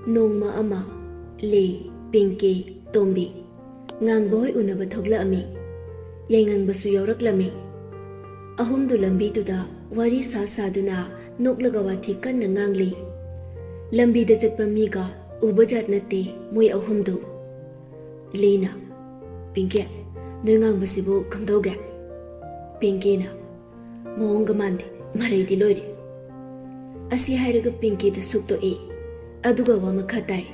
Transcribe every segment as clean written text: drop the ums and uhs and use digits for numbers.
Nongma ama Lee, Pinky, Tombi Ngangboy unaba thoglami Yaingangbsu yawraklami Ahumdu lambi tuda wari sa saduna noklaga wathi kanna ngangli lambi da chatpa miga ubajat nate moi ahumdu Lena Pinky noi ngangbasibu kamdoga Pinky na moonga mandi marai di loire asi hairaga Pinky du sukto e aduga wa makhatai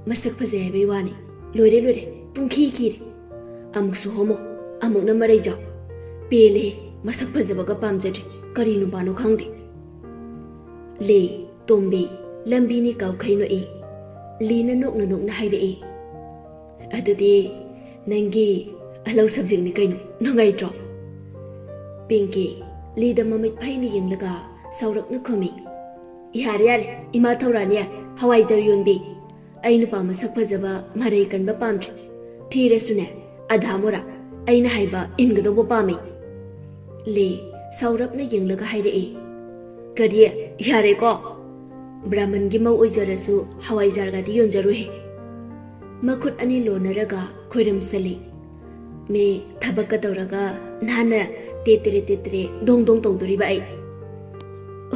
masak phajai bai wani loire pungki kire amuksu homo amukna marai jaw pele masak phajabaga pamjade kari nu bano khangde Le Tombi lambi ni kaw khaino e Lina nokna haire e adudi nangi alau subject ni kaino nongai tro Pinky Lida mamit phaini yenglaga saurakna khomi yare ima thorania hawai jar yonbi ainu pa masak phajaba marai kanba pamtre thire sune adhamora aina haiba ingadobo pami Le saurapna yenglaga haire e kariya yare ko Brahman gi mau oijarasu hawai jarga di yonjaru he makhut ani lonaraga khoiram sali me thabaka tawraga nana tetere dong tongdori ba ai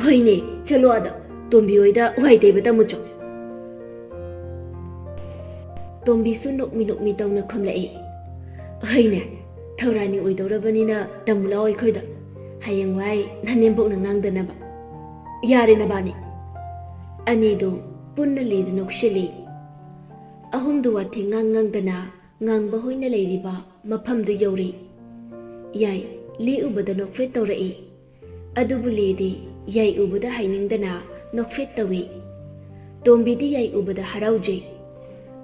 hoine chalo ada Tombi oida wai debata mucho Tombi su nokmi tawna khamla e hoine thorani oidorabani na tamula oi khoida hayang wai nanembok na ngangdana ba yare na bani Anido punna lid nokshili ahumdu wathi ngangdana ngangba hoina leiriba mafamdu yori yai li ubada nokfet tawrai adubu lidi yai ubada hainingdana nokfet tawi Tombi di yai ubada harauje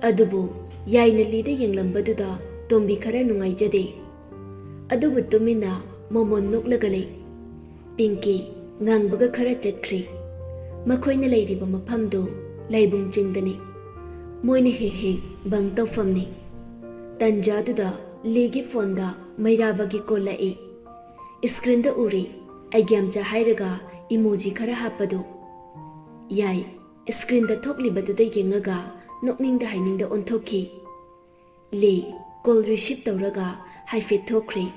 adubu yai na lida yenglambaduda Tombi khara nungai jade adubu tumina momon noklagale Pinky ngangbaga khara chatkri makhoina leiriba mafamdu laibung chingdani moine he bang tawfamni tanjaduda legi fonda mairabagi kollai screen da uri aigyamcha hairaga emoji khara hapadu yai screen da thokliba du da yengaga nokning da haining da onthoki Le call receive tawraga haifet thokri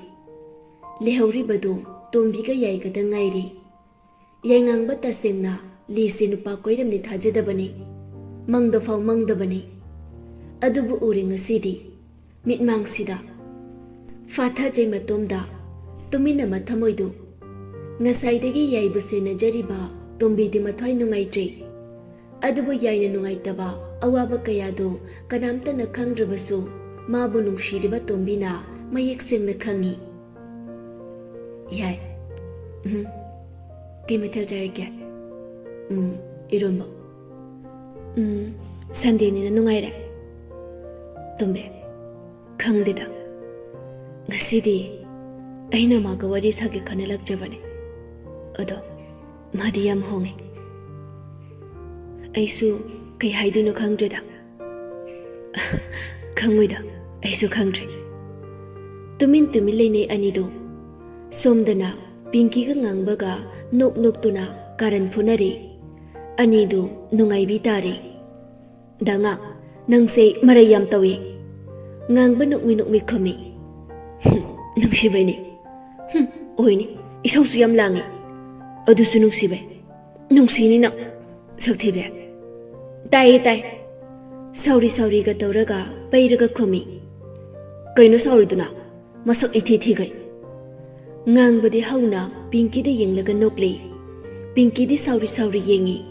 lehori badu Tombi ga yai ga da ngairi yaingang ba tasengna Li sinupa koiram ni thajadabani mangda faw mangdabani adubu uri ngasidi mitmang sida fatha jai matomda tumina mathamoidu ngasaidagi yaibu senajariba Tombi di mathoi nungai tre adubu yaina nungai taba awaba kayado kanamta na khangdrabasu mabu nungshiriba Tombi na mayek sengna khangi yai Kimitel jarike Irombo Sunday ni nungaire Tombe khangdida ngasidi aina maga wari sage khanalak jabane ado madi yam honge aisu kai haidino khangdreda khangmoida aisu khangdre tumin leine anido somdana Pinky ga ngangbaga nok tuna karan phunari Anidu nungai bitari danga nangse marayam tawi ngangba nokmi khami nungsibaini oini isausu yam langi adusu nungsibai nungsini na sakthebe tai sauri ga tawraga pairaga khami kaino sauri duna masak ithi gai ngangbadi hauna Pinky da yenglaga nokli Pinky di sauri yengi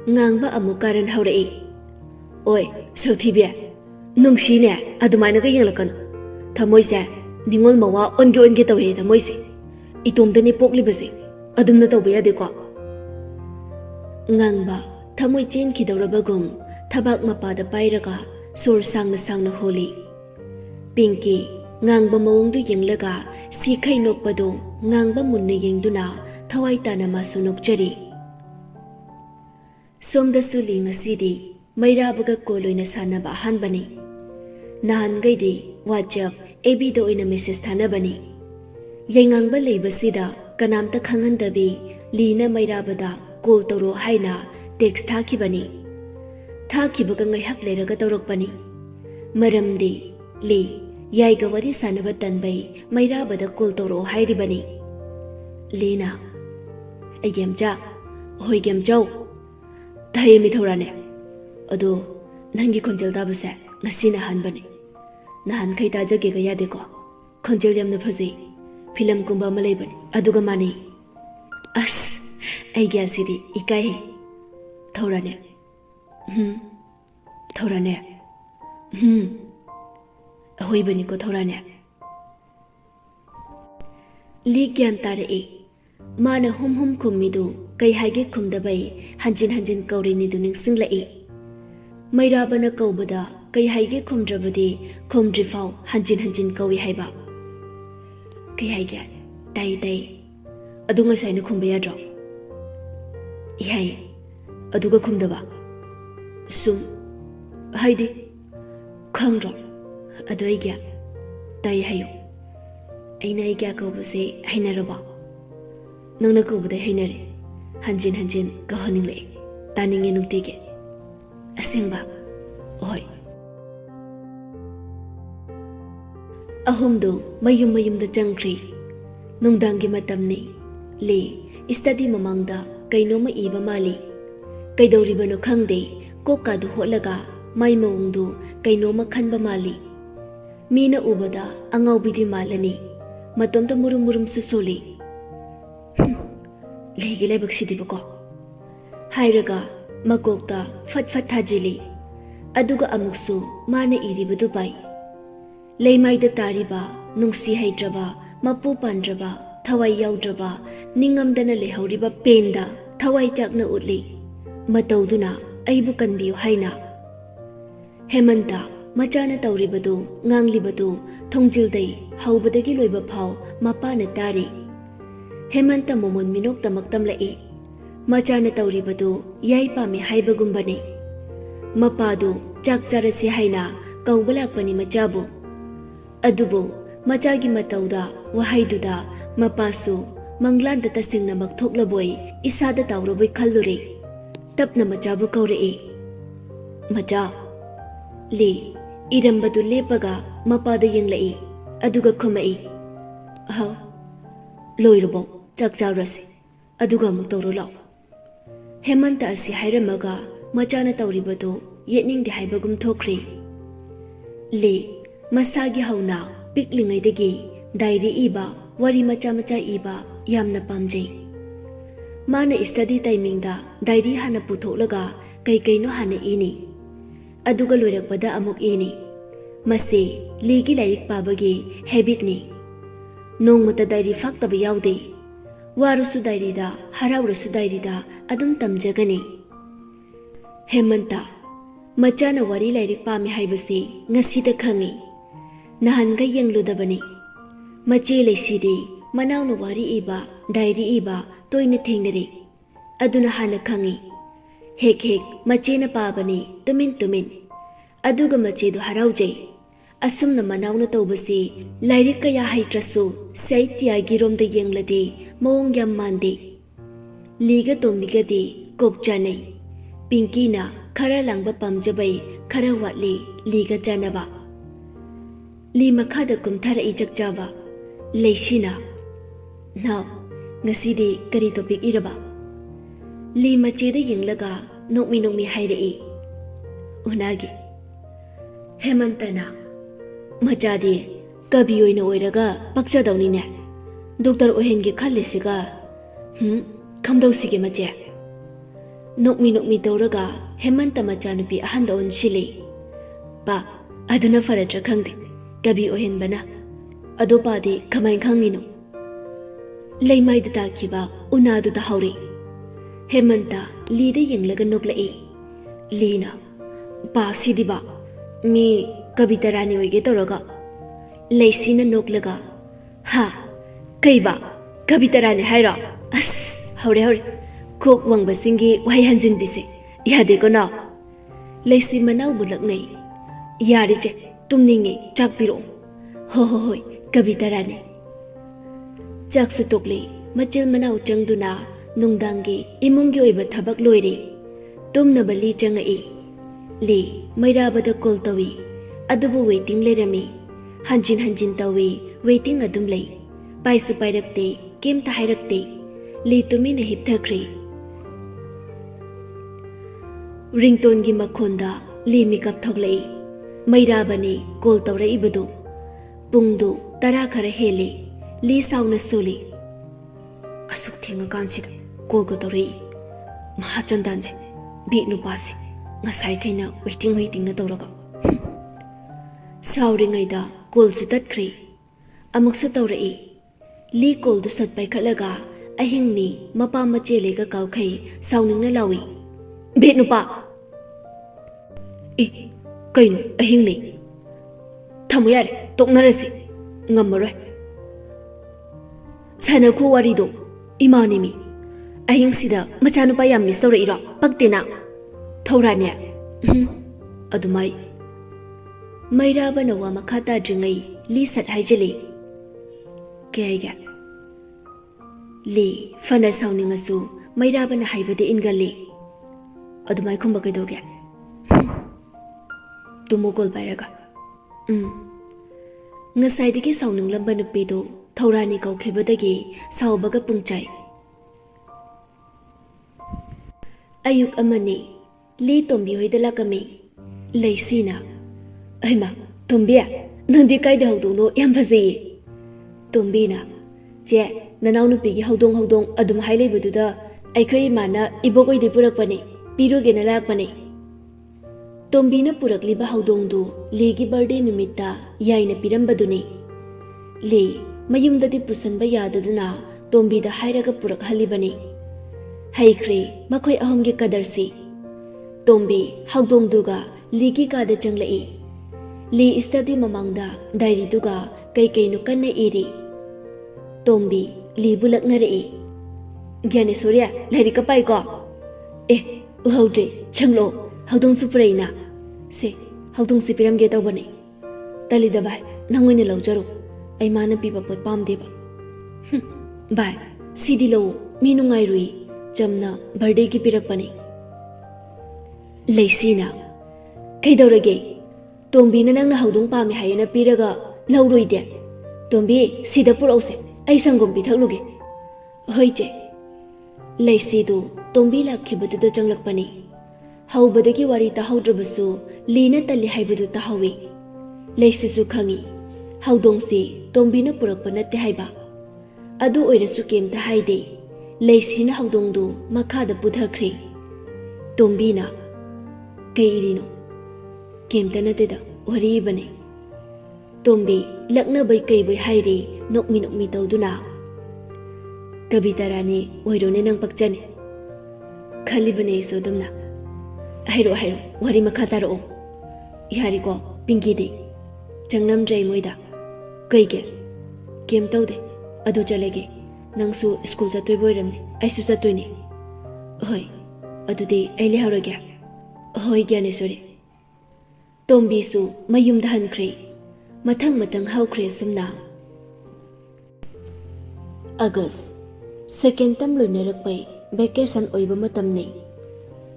ngangba amukaran haurai oi sakthibia nungsine adumaina ga yenglakan thamoise ningol mawa onge tawe thamoise itomdani poklibase adumna tawbe yade ko ngangba thamoi chen khidawrabagum thabak mapada pairaga sur sangna holi Pinky ngangba mawongdu yenglaga sikhai nokpado ngangba munna yengduna thawai tana masu nokjari somda suli ngasidi mairabaga koloina sanaba hanbani nahan gaidi WhatsApp AB do ina message thanabani yaingangba leibasida kanamta khangandabi Lina mairabada call toro haina text thakibani थाखिबगा ngayhak leraga tawrakpani maramdi li yaiga wari sanaba tanbai mairabada call tawro hairibani lina aigemcha hoigemchau thai mi thorane ado nangi khonjal dabase ngasina hanbani nahan khai tajage ga yade ko khonjal yamna phajai film kumba malaibani aduga mani as ai gya sidi ikai thorane thorane ahoy bani ko thorane li gyan tare e mana hum khummidu kai haige khumdabai hanjin kauri du ningsing la e mairabana kaubada kai haige khumdrabadi khumdrifau hanjin kawi haiba kai haige dai adunga saina khumba yadro ihai aduga khumdaba sum haidi khangro adoigya dai hayo aina igya kaubase hainaraba nangna kaubada hainare hanjin kahoningle taninge nuktige asengba oi ahumdo mayum da changkri nungdangi matamni le study mamangda kainoma iba mali kaidoribano khangde kokka du holaga mai mawungdu kainoma khanba mali mina ubada angawbidi malani matomda murum susoli legi lebak sidibako hairaga makokta fat thajili aduga amuksu mana iribadu pai leimaida tariba nungsi haidraba mapu pandraba thawai yaudraba ningamdana lehoriba penda thawai chakna utli matauduna aibu kanbiyo haina hemanta machana tauribadu nganglibadu thongjildai haubadagi loiba phau mapana tari hemanta momon minok tamaktam lai machana tauribadu yai pami haibagumbani mapadu chakjarasi haina kaubalakpani machabu adubu machagi matauda wahaiduda mapasu manglanda tasingna makthoklaboi isada tauroboi khalluri tapna machabu kaurei macha li irambadu lepaga mapada yenglai aduga khomai ha loirbo chakjarasi aduga muktauro law hemanta asi hairamaga machana tauribadu yetningdi haibagum thokri le masagi hauna piklingaidagi diary iba wari macha iba yamna pamjai mana study timing da diary hana putholaga kaino hana ini aduga loirakpada amuk ini mase legi lairik pabagi habit ni nongmata diary faktaba yaude warusu diary da harawrusu diary da adum tamjagani hemanta machana wari lairik pami haibasi ngasida khangi nahanga yengludabani mache leisidi manawna wari iba diary iba toina thengnari aduna hana khangi hek machena pabani tumin aduga machedu haraujai asumna manawna tawbasi lairik kaya haitrasu saitya giromda yengladi mawong yam mandi liga tomigadi kokjanai pinkina khara langba pamjabai khara watli liga janaba li makhada kumthara ijakjaba leishina now ngasidi kari topic iraba li macheda yenglaga nokmi hairei unagi hemantana machadi kabi oina oiraga pakchadawni ne doctor ohenge khallesiga khamdawsige mache nokmi tawraga hemanta machanupi ahanda onshili ba aduna faratra khangde kabi ohenbana ado pade khamai khanginu leimaida takiba unadu da hauri hemanta lida yenglaga noklai lina ba sidiba mi kabita rani oige toroga leisina noklaga ha kaiba kabita rani haira as haure kok wangba singi wai hanjin bise yade ko na leisi manau bulak nei yari che tumninge chakpiro hoi kabita rani chaksu tokle machil manau changduna nungdangi imungi oiba thabak loire tumna bali changai Li mairabada call tawi adubu waiting lerami hanjin hanjin tawi waiting adum lei paisu pairakte kem ta hairakte li tumina hipthakre ringtone gi makhonda li mikap thoglei mairabani call tawra ibadu pungdu tara khara hele li sauna soli asuk thenga kansida call ko tawrei mahachandanji bi nupasi ngasai kaina waiting na tawraga sauringaida call su tatkhri amuk su tawrai li call du sat pai khalaga ahingni mapa mache lega kaukhai sauningna lawi bi nupa I kaino ahingni thamu yare toknarasi ngammaroi sana khu warido imanimi ahing sida machanupa yam miss tawra iro paktina thorane adumai mairaba na wa makhata dringai li sat haijeli kaiga li fana sauningasu mairaba na haibade ingali adumai khumba kaidoge tumo gol bairaga ngasai digi sauning lamba nupido thorani kaukhibadagi saubaga pungchai ayuk amani li tombi hoida lakami leisina aima tombia nandi kaida hawdungno yam phaji tombina che nanaw nupi gi hawdong adum hailei bududa aikhai mana ibogoi di purakpani piruge na lakpani tombina purakliba hawdongdu legi birthday numitta yaina pirambaduni le mayumdadi pusanba yadaduna tombida hairaga purak halibani haikre makhoi ahomgi kadarsi tombi hawdongduga ligi kada changlai li study mamangda diary duga kai kai nu kanna iri tombi li bulakna rei gyane surya lari ka pai ko uhaude changlo hawdong supreina se hawdong sipiram ge tawbane tali da bai nangwine lawjaro ai mana pi pot pam deba bai sidi lo mi nungai rui jamna birthday ki pirakpani leisina kaidorage tombi na nang na hawdong pami hayana piraga lawroi de tombi sida purause ai sangom pi thakluge hoije leisi du tombi lakhibadu da changlakpani hawbadagi wari ta hawdrabasu lina tali haibadu ta hawi leisi su khangi hawdong si tombi na purakpa natte haiba adu oirasu kem ta haide leisi na hawdong du makha da pudhakhri tombi na kai irino kemta nateda wari bane tombi lakna bai kai bai hairi nokmi tawduna kabita rani oirone nang pakchane khali bane sodamna hairo wari makha taro yari ko pingi de changnam jai moida kaige kem tawde adu chalege nangsu school ja toy boiramne aisu sa toyni hoi adudi aile haurage hoi gyane sore tombi su mayum dahan khre mathang haukhre sumna August second term loinarakpai vacation oiba matamni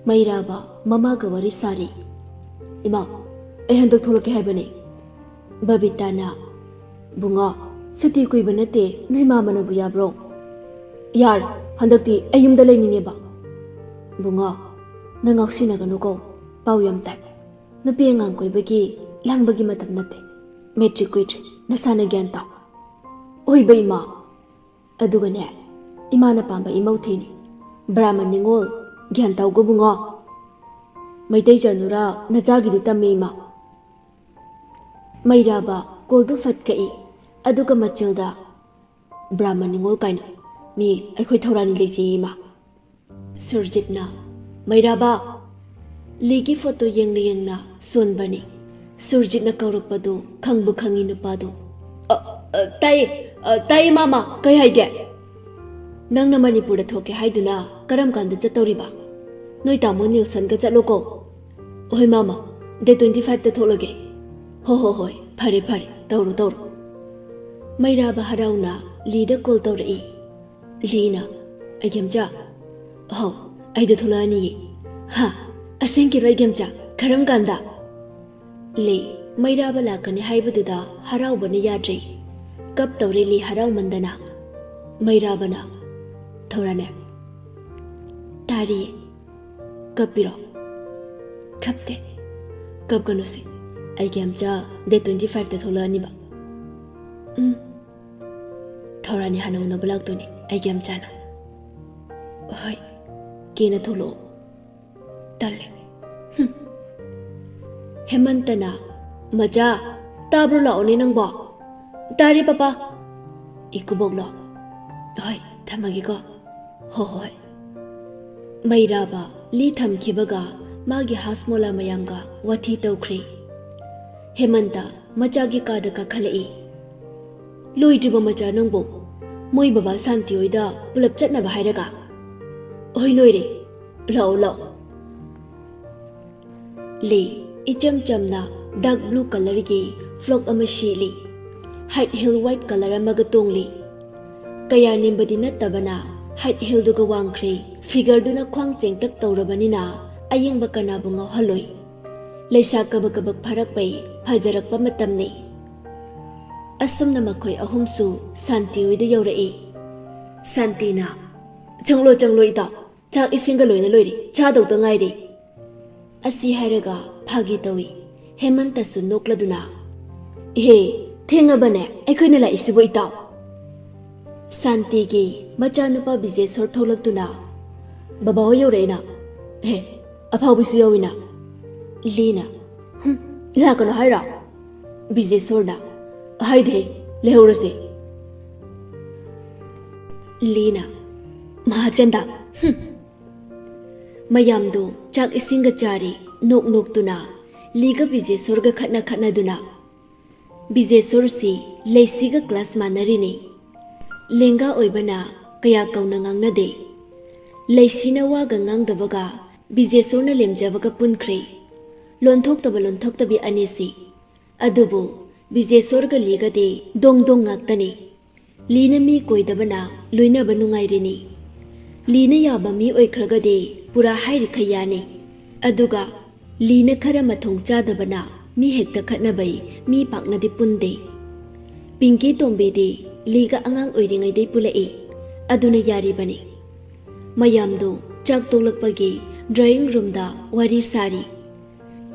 mairaba mama ga wari sari ima handak tholake haibane babitana bunga suti kuiba nate ngai mama na buya bro yar handakti ayumda laininge ba bunga nangaksina ga nuko pau yam tai nupi ngang koibagi langbagi matam nate metric kuitri nasana gyan taw oi bai ma aduga ne imana pamba imauthini brahman ningol gyan taw go bunga maitai janura najagi di tammi ma mairaba koldu fatkai aduga machilda brahman ningol kaina mi aikhoi thorani leji ma surjitna mairaba ligi photo yengna sonbani surjitna kaurakpadu khangbu khangi nupado tai mama kai haige nangna manipur da thoke haiduna karam kanda chatoriba noi tamo nilson ga chaloko oi mama day 25 ta tholage hoi phare tawro mairaba harauna lida call tawrai lina agemja ho aida tholani ha asenki rai gemja Karam Ganda Li Mairaba Lakani Haibaduda Harau Bani Yadri Kap Taurili Harau Mandana Mairabana Taurane Tari Kapiro Kapte Kap Ganusi I came ja day 25 the Tolaniba Taurani Hanu no Blacktoni I came Jana Hoi Kina Tolo Tale Hemantana Maja Tabula Oninangbo Tari Papa Ikuboglo Hoi Tamagiko Hoi Mairaba Li Tham Kibaga Magi Hasmola Mayamga Wati Taukri Hemanta Majagi Kadaka Kalai Lui Diba Maja Nungbo Moi Baba Santi Oida Pulap Chatna Bahiraga Oi Loire Lo Li Icham Chamna Dark Blue Color Gi Flock Amashili Height Hill White Color Amagatongli Kaya Nimbadina Tabana Height Hill Duga Wangkri Figure Duna Kwang Cheng Tak Taurabanina Ayang Bakana Bunga Holoi Laisa Kabakabak Parakpay Pajarak Pamatamni Asam Namakoi Ahumsu Santi Oida Yorai Santina Changlo Ita Chak Isingaloina Lori Chado Tangairi Asi Haraga Pagi Tawi Hemanta Sunokladuna He Thingabane Ekonala Isibo Ita Santi Gi Machanupa Bize Sortolaktuna Baba Yorena He Apabisu Yowina Lina Lakana Hira Bize Sorda Haide Lehorase Lina Mahachanda Mayamdo Chak Isinga Chari Nok Tuna Liga Bize Sorga Khatna Duna Bize Sorsi Leisiga Class Manarini Lenga Oibana Kaya Kaunangang Nade Leisina Waga Ngang Dabaga Bize Sorna Lemjavaga Punkre Lontok Tabi Anesi Adubu Bize Sorga Liga de Dong Ngaktani Lina Mi Koidabana Luina Banungairini Lina Yaba Mi Oikragade Pura Hairi Kayani Aduga Lina Karamatung Chadabana Mi Hekta Katnabai Mi Pakna de Punde Pinky Tombe de Liga Angang Oiringai de Pulai Aduna Yari Bani Mayamdo Chak Tolakpagi Drawing Room da Wari Sari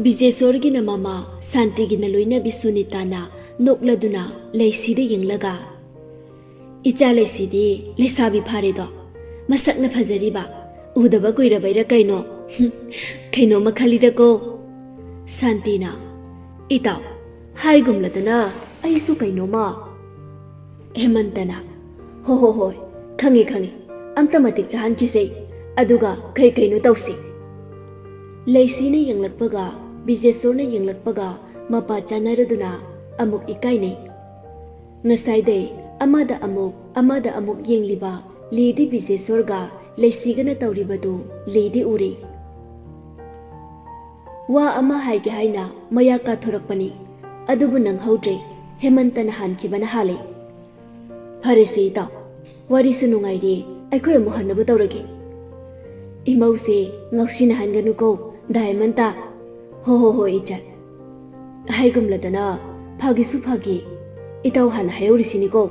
Bize Sorgina Mama Santigina Luina Bisunitana Nokladuna Laisida Yinglaga Icha Laisidi Lesabi Parido Masakna Fazariba Udaba Guirabaira Kaino Kaino Makalida go Santina Ita Hai Gumladana Aisu Kaino Ma Hemantana Ho Kangi Amtamatik Jahan Kise Aduga Kaino Tausi Laisina Yanglakpaga Bize Sorna Yanglakpaga Mapa Chanaraduna Amuk Ikaine Nasaide Amada Amuk Yangliba Lady Bize Sorga Laisigana Tauribadu Lady Uri Wa Ama Haige Haina Mayaka Thorakpani Adubu Nang Haudre Hemantana Hankibana Hale Haresita Warisu Nungairi Aikoy Mohanabu Tauragi Imause Ngaksina Hanganuko Diamanta Ho Ichat Haigum Ladana Pagisu Pagi Itau Han Hayorisinigo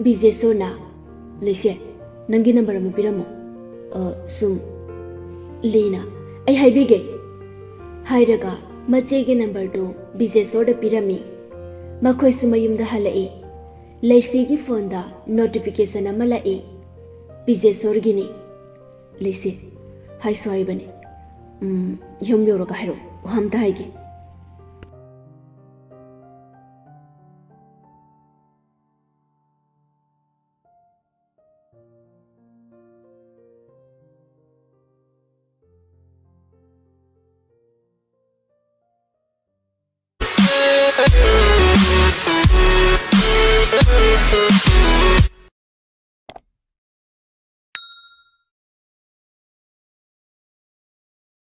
Bize Sona Lise Nangi number Mapiramo Sum Lina Ay Haibige Hairaga Machege number 2 Bize Soda Pirami Makoi Sumayum the Halai Laisigi Fonda Notification Amalai Bize Sorgini Lise Hai Soibani Yum Yoroka Hero Ham Taigi